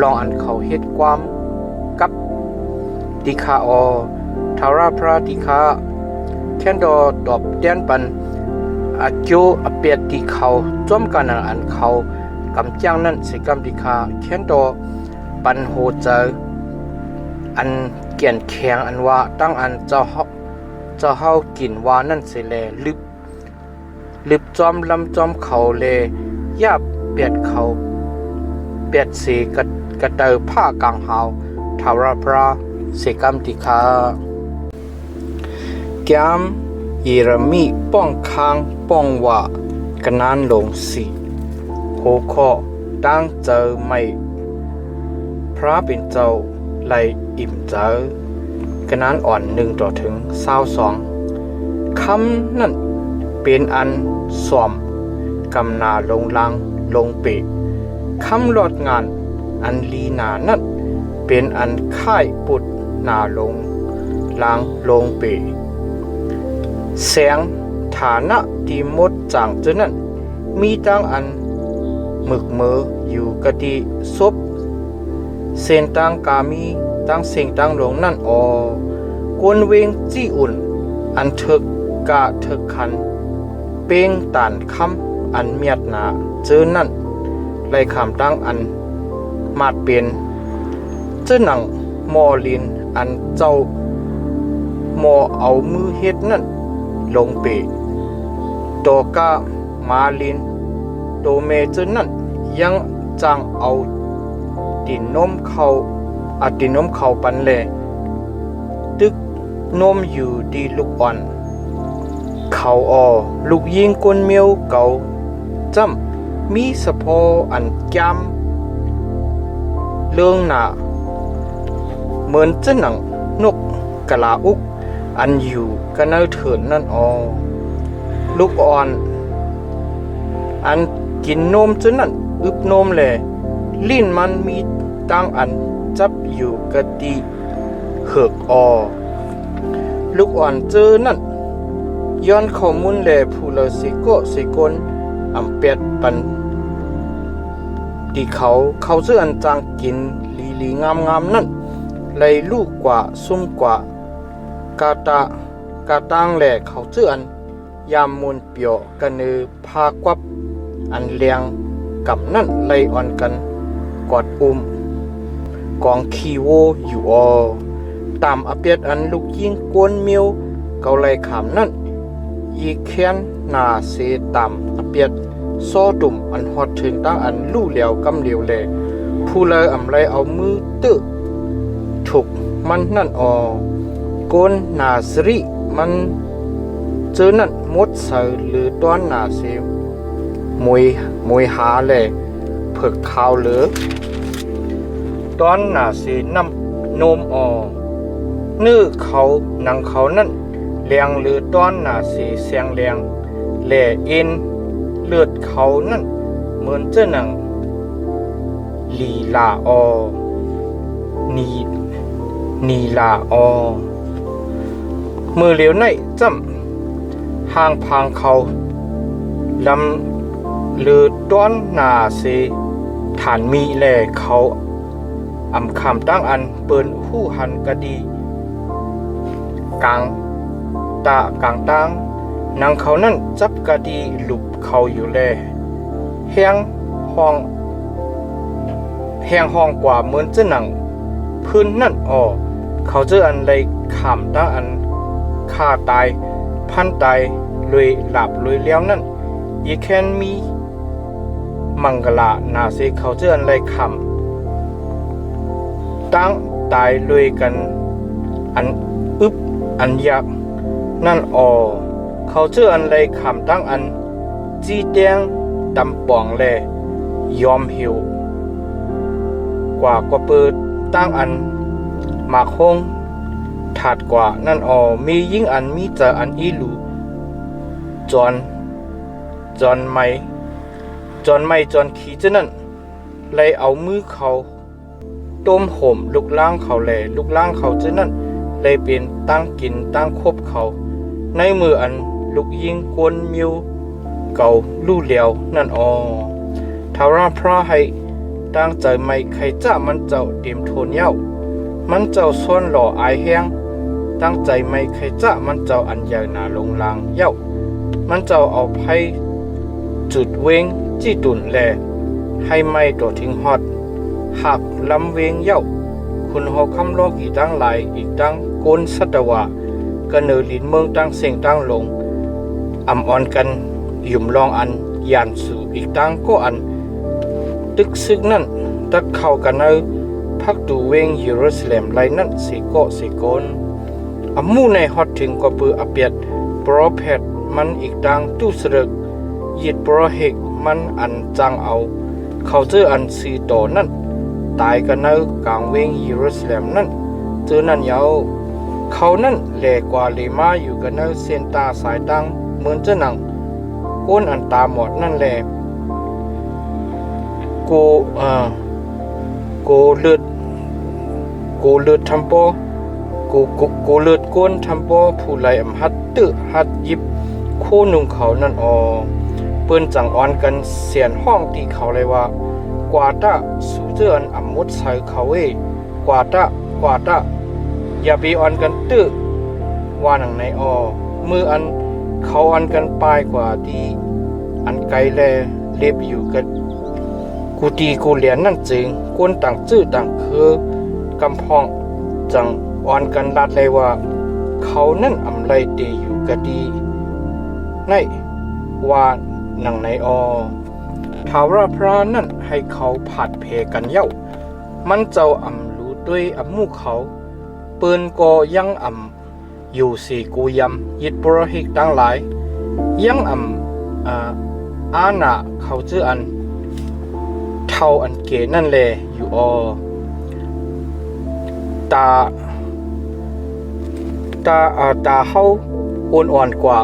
ลองอันเขาเฮ็ดความกับดิคาทาราพระดิคาแค่ดอตอบเตียนปัน อาโจอเปียติเขาจอมกันอันเขากำจังนั้นสิกำติคาเขียนต่อปันโหเจออันเกียนแข็งอันว่าตั้งอันเจ้าเฮากินว่านั่นสิแลลึบจอมลำจอมเขาเลยย่าเปียดเขาเปียดสีกระเตอผ้ากลางหาวทาราพระสิกำติคาแกมเยเรมีป้องคางป้องว่ากนานลงสีโหคอตั้งเจอไม่พระเป็นเจ้าไลอิ่มเจอกนานอ่อน1:22คำนั่นเป็นอันสอมกำนาลงลังลงเปคำลอดงานอันลีนานั่นเป็นอันค่ายปุดนาลงลางลงเปแสงฐานะที่มดจางเจนั้นมีตั้งอันหมึกเมออยู่กะดีซบเส้นตั้งกามีตั้งเสียงตั้งลงนั่นกวนเวงจี้อุ่นอันถึกกะถึกคันเป้งตานคำอันเมียดหนาเจอนั่นไล่คำตั้งอันมาดเป็นเจ้าหนังมอลินอันเจ้ามอเอามือเฮ็ดนั่นลงเปโตกามาลินโตเมเจอนั่นยังจังเอาดินนมเขาดินนมเขาปันแลตึกนมอยู่ดีลูกอ่อนเขาลูกยิงกวนเมียวเก่าจำมีสะโพอันแก้มเรื่องหนาเหมือนเจ้าหนังนกกะลาอุกอันอยู่กันเอาเถินนั่นลูกอ่อนอันกินนมจนนั่นอึบนมแลลิ้นมันมีตั้งอันจับอยู่กะติเหือกลูกอ่อนเจอนั่นย้อนข้อมูลแลผู้เลสิโกสิกลอำเป็ดปันที่เขาเจออันจางกินลีงามนั่นเลยลูกกว่าซุ่มกว่ากาตังแหล่เขาเจออันยามมูลเปียวกันเนพากวับอันเลียงกับนั่นเลยอ่อนกันกอดกองคีโวอยู่ตามอเปียดอันลูกยิงกวนเมียวเกาไลขามนั่นยีแค้นนาเสตามอเปียดซอดุมอันฮอดถึงตั้งอันลู่เหลียวกำเหลียวแลผู้เลยอำไรเอามือตึถูกมันนั่นกนนาสริมันเจอนั่นมดเสือหรือต้อนนาเซมวยหาแลเผิกขาวเหลือต้อนนาเซน้ำนมนื้อเขาหนังเขานั่นแรงหรือต้อนนาเซเสียงแรงแหล่เอ็นเลือดเขานั่นเหมือนเจ้าหนังลีลานีลามือเหลียวในจ้ำห่างพางเขาลำเลือต้อนนาเซฐานมีแหล่เขาอำคำตั้งอันเปิ้นหู้หันกะดีกลางตั้งนางเขานั่นจับกะดีหลุบเขาอยู่แลแห้งห้องกว่าเหมือนเจ้าหนังพื้นนั่นเขาเจออันเลยขำตั้งอันฆ่าตายพันตายเลยหลับเลยเลี้ยวนั่นยีแคนมีมังกลานาเซเขาเจออันเลยขำตั้งตายเลยกันอันอึบอันยักนั่นเขาเจออันเลยขำตั้งอันจีแดงดำป่องแลยอมหิวกว่าเปิดตั้งอันหมากคงถาดกว่านั่นมียิ่งอันมีเจออันอีหลูจอนไม่จอนขี้เจ้านั่นเลยเอามือเขาต้มห่มลูกล่างเขาแหล่ลูกล่างเขาเจ้านั่นเลยเป็นตั้งกินตั้งคบเขาในมืออันลูกยิงกวนมิวเก่าลู่เหลียวนั่นทาราพระให้ตั้งใจไม่ใครจะมันเจ้าเตรียมโทนเย้ามันเจ้าซ้อนหล่ออายแห้งตั้งใจไม่ใครจะมันเจ้าอันใหญ่หนาลงลางเย้า มันเจ้าเอาไพ่จุดเวงจี้ตุนแลให้ไม่ตัวทิ้งฮอดหักลำเวงเย้าคุณเฮาคำโลกอีกตั้งหลายอีกตั้งโกนสัตวะกันเนลินเมืองตั้งเสียงตั้งหลงอำอ่อนกันยุ่มลองอันยานสู่อีกตั้งก็อันตึกซึกนั่นตักเข้ากันเอาพักดูเวงเยรูซาเล็มไรนั่นสิโกสิโกนอำมู่ในฮอดถึงกว่าปืออเปียดโปรเพดมันอีกตั้งตู้สรึกยิดโปรเฮกมันอันจังเอาเขาเจออันสีโตนั่นตายกันเอากลางเวงเยรูซาเล็มนั่นเจอนั่นยาวเขานั่นแหลกว่าเลมาอยู่กันเอาเส้นตาสายตังเหมือนจะหนังก้นอันตาหมดนั่นแหละโกเลือดทำโปโกเลือดก้นทำโปผู้ไหลอำหัดตึหัดยิบโคนุ่งเขานั่นอเปิ้นจังอ่อนกันเสียนห้องที่เขาเลยว่ากว่าตะสู่เจออันอำมุดใส่เขากว่าตะอย่าไปอ่อนกันตึว่าหนังในมืออันเขาอันกันปลายกว่าที่อันไกลแลเล็บอยู่กันกูตีกูเหรียญนั่นจริงก้นต่างจื้อต่างคือกำพองจังอ่อนกันลัดเลยว่าเขานั่นอำไรเตอยู่กะดีในว่าหนังในทาวราพระนั่นให้เขาผัดเพกันเย้ามันเจ้าอำรู้ด้วยอำมู่เขาปืนก็ยังอำอยู่สี่กูยำยิดปรหิกตั้งหลายยังอาณาเขาชื่ออันเท่าอันเกนั่นแลอยู่ตาเฮาอ่อนกว่า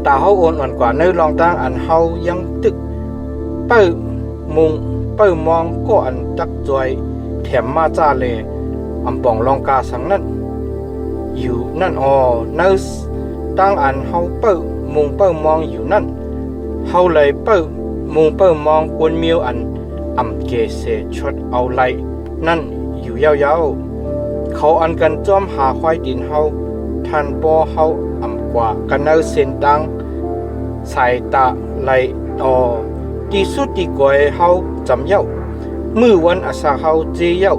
ตาเฮาอ่อนกว่าในลองตั้งอันเฮายังตึกเปิ้มองก็อันตักจอยแถมมาจ้าเลอำป่องลองกาสังนั่นอยู่นั่นในตั้งอันเฮาเปิ้มองอยู่นั่นเฮาเลยเปิ้มองกวนเมียวอันอำเกเสชดเอาไหลนั่นอยู่ยาวๆเขาอันกันจอมหาควายดินเฮาท่านปอเฮาอำกว่ากันเอาเส้นตังสายตาไหลที่สุดที่ก่อยเฮาจำเย้ามือวันอาสาเฮาเจเย้า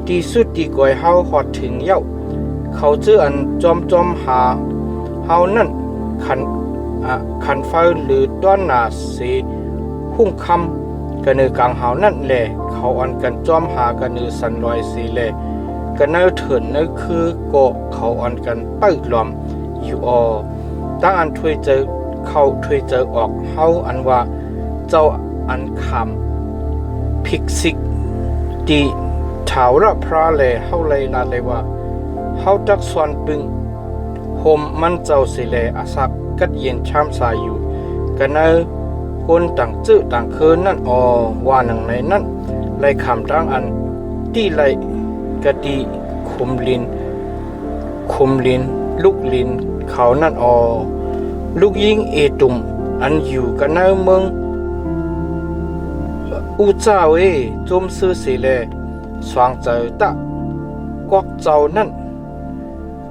ที่สุดที่ก่อยเฮาฮอดถึงเย้าเขาชื่ออันจอมหาเฮานั่นขันไฟหรือต้อนหนาสีหุ่งคำกันเนือกลางเฮานั่นแหละเขาอันกันจอมหากันเนือสันลอยสีแลกันเนือเถินเนือคือก็เขาอันกันเปิดล้อมอยู่ตั้งอันถวยเจอเขาถวยเจอออกเฮาอันว่าเจ้าอันคำพิกซิกดีถาวรพระแลเฮาเลยลาเลยว่าเฮาจักส่วนปึงโฮมมันเจ้าสิแลอาศักกัดเย็นชามสายอยู่กันเนคนต่างจื้อต่างคืนนั่นว่าหนังในนั่นไล่คำตั้งอันที่ไล่กะดีคุมลินลูกลินเขานั่นลูกยิงเอตุมอันอยู่กันเนเมืองอูเจ้าจมซื้อสิแลสว่างเจอตะกวักเจ้านั่น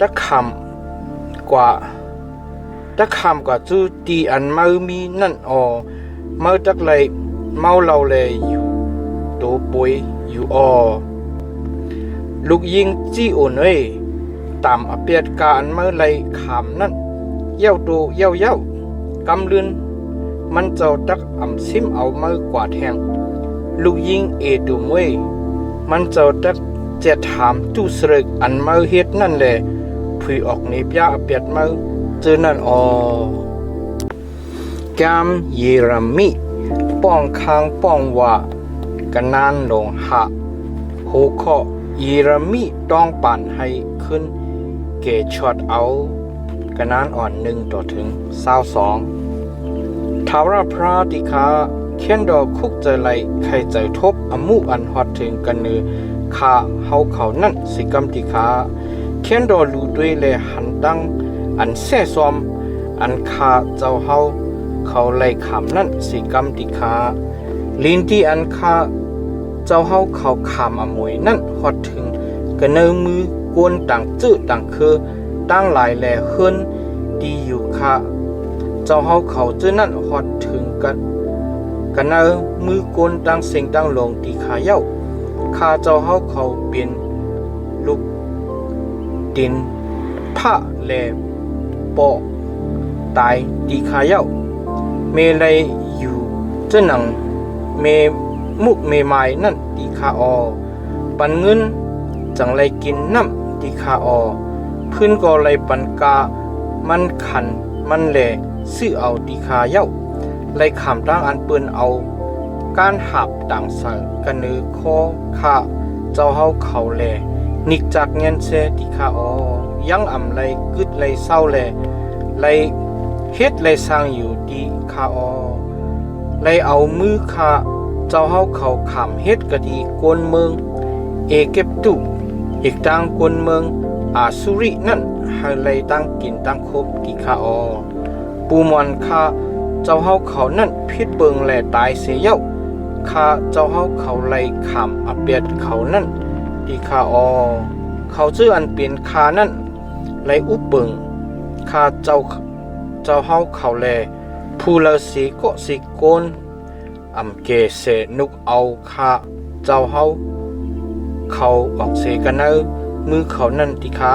ตะคำกว่าจูตีอันเมามีนั่นเมาจักเลยเมาเราเลยอยู่โตป่วยอยู่ลูกยิงจี้อ่อนตามอเปียดการเมาเลยขามนั่นเย้าโตเย้ากำเลือนมันเจ้าตักอำซิมเอาเมากว่าแทงลูกยิงเอตุมมันเจ้าตักเจ็ดถามตู้สรึกอันเมาเฮ็ดนั่นแหละผุยออกในปยาอเปียดเมาเจอนั่นกามเยเรมีป้องคางป้องว่ากันนานลงหะหูเคาะเยเรมีต้องปั่นให้ขึ้นเกชอดเอากันนานอ่อน1-22ทาวราพระติคาเขียนดอกคุกเจอไหลใครใจทบอมูอันฮอดถึงกันเนือคาเฮาเขานั่นสิกรรมติคาเขียนดอลูด้วยแลหันตั้งอันแซ่ซอมอันคาเจ้าเฮาเขาไล่ขำนั่นสิกรรมติคาลินที่อันคาเจ้าเฮาเขาขามอมวยนั่นฮอดถึงกันเนือมือกวนต่างจื้อต่างคือตั้งหลายแลเฮิรนดีอยู่คา จ้าเฮาเขาเจอนั่นฮอดถึงกันเนอมือกลตั้งเสียงตั้งลงที่ขาเย้าข้าเจ้าเฮาเขาเป็นลูกดินพระแลปอตายที่ขาเย้าเมเลยอยู่เจ้าหนังเมมุกเมไม้นั่นที่ขาออปันเงินจังไรกินน้ำที่ขาออพื้นก็ไรปันกามันขันมันแหล่ซื้อเอาที่ขาเย้าไรขามตั้งอันเปิ้นเอาการหับต่างสายกันเนือคอขาเจ้าเฮาเขาแลนิกจากเงินเสติคาอยังอ่ำไรกึดไรเศร้าแลไรเฮ็ดไรสร้างอยู่ดีคาอไรเอามือคาเจ้าเฮาเขาขามเฮ็ดกะดีกวนเมืองเอเก็บตุอีกต่างกวนเมืองอาสุรินั่นให้ไรตั้งกินตั้งคบดีคาอปูมอนคาเจ้าเฮาเขานั่นพิษเบิงแลตายเสียเย้าข้าเจ้าเฮาเขาไล่ขามอาเปียดเขานั่นดีข้าเขาชื่ออันเปลี่ยนข้านั่นไล่อุบเบิงข้าเจ้าเฮาเขาแลผู้ละสีก็สีโกนเกเสนุกเอาข้าเจ้าเฮาเขาออกเสกันเนอมือเขานั่นที่ข้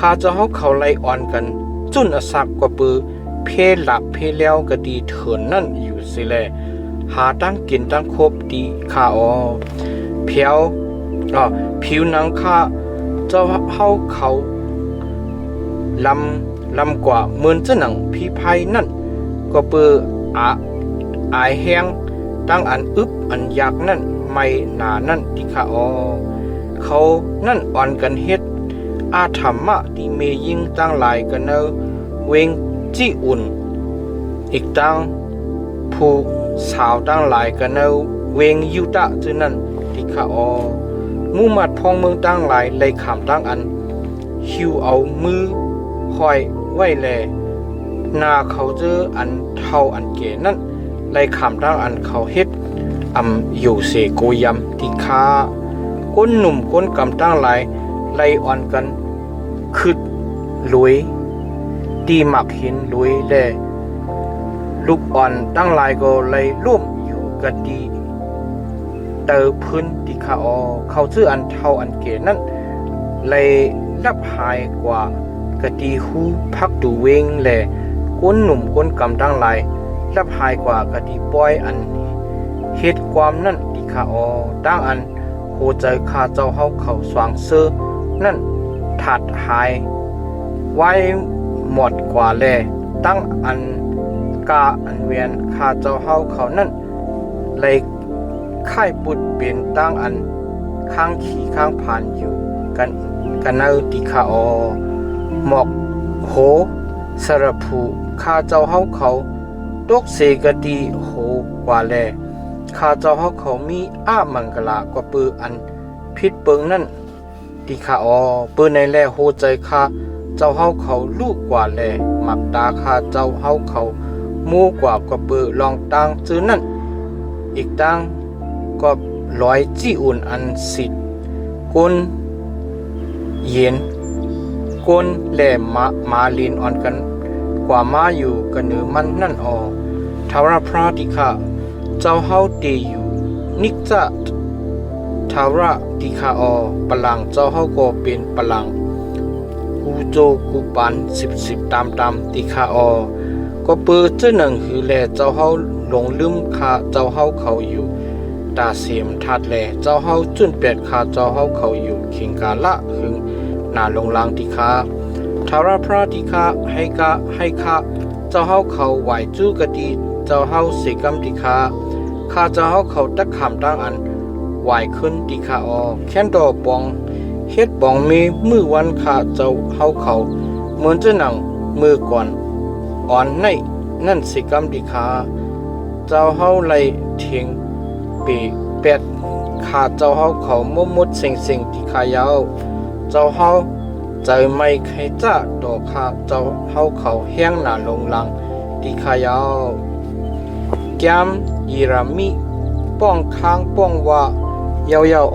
าเจ้าเฮาเขาไล่อ่อนกันจุนอสักกว่าปือเพหลับเพแล้วก็ดีเถินนั่นอยู่สิแลหาตั้งกินตั้งครบดีข้าเพียวผิวหนังข้าเจ้าเฮาเขาลำกว่าเหมือนเจ้าหนังพี่ไพนั่นก็เปืออายแห้งตั้งอันอึบอันยากนั่นไม่หนานั่นที่ข้าเขานั่นอ่อนกันเฮ็ดอาธรรมะที่เมยิงตั้งหลายกันเนอเวงจี้อุ่นอีกตั้งผู้สาวตั้งหลายกันเนอเวงยุตะจือนั่นที่ข้ามู่มัดพองเมืองตั้งหลายเลยขามตั้งอันหิวเอามือคอยไว้แลนาเขาเจออันเท่าอันเก๋นั่นเลยขามตั้งอันเขาเฮ็ดอยู่เสโกยำที่ข้าก้นหนุ่มก้นกำตั้งหลายไล่อ่อนกันคืดลุยดีหมักหินลุยแลลูกอ่อนตั้งหลายก็เลยร่วมอยู่กันดีเตอพื้นที่ข้าเขาชื่ออันเท่าอันเก๋นั่นเลยรับหายกว่ากะดีหูพักดูเวงแลก้นหนุ่มก้นกำตั้งหลายรับหายกว่ากะดีปล่อยอันเฮ็ดความนั่นที่ข้าตั้งอันโหใจข้าเจ้าเฮาเขาสว่างเสื้อนั่นถัดหายไว้หมดกว่าแลตั้งอันกาอันเวียนข้าเจ้าเฮาเขานั่นเลยค่ายปุดเปลี่ยนตั้งอันข้างขี่ข้างผ่านอยู่กันเนอติคาหมอกโหสระผูข้าเจ้าเฮาเขาตกเสกดีโหกว่าแลข้าเจ้าเฮาเขามีอามังกลากว่าปืออันพิษเปิงนั่นติคาปือในแลโหใจข้าเจ้าเฮาเขาลูกกว่าแลหมักตาข้าเจ้าเฮาเขามู่กว่าปือลองตั้งซื้อนั่นอีกตั้งก็ร้อยจี้อุ่นอันสิทธิ์ก้นเย็นก้นแหลมมาลินอ่อนกันกว่ามาอยู่กันเนือมันนั่นทาวราพระติค่ะเจ้าเฮาเตอยู่นิกจะทาวราติค่ะปลังเจ้าเฮาก็เป็นปลังกูโจกูปัน10ตามติค่ะก็เปิดเจ้าหนังหือแลเจ้าเฮาหลงลืมค่ะเจ้าเฮาเขาอยู่ตาเสียมทัดแลเจ้าเฮาจุนเปียดค่ะเจ้าเฮาเขาอยู่เข่งกาละหึงหน้าลงลางติค่ะทาราพระติค่ะให้ค่ะเจ้าเฮาเขาไหวจู้กะดีเจ้าเฮาเสกำติค่ะข้าเจ้าเฮาเขาตักขามตั้งอันไหวขึ้นติค่ะแค้นดอปองเฮ็ดปองมีมือวันข้าเจ้าเฮาเขาเหมือนเจ้าหนังมือก่อนอ่อนในนั่นเสกำติค่ะเจ้าเฮาไล่เถียงปีเป็ดขาเจ้าเฮาเขามุดเซ็งที่ขายาวเจ้าเฮาใจไม่ใครจะดอกขาเจ้าเฮาเขาแห้งหนาลงลังที่ขายาวแก้มยีรามิป้องค้างป้องว่ายาว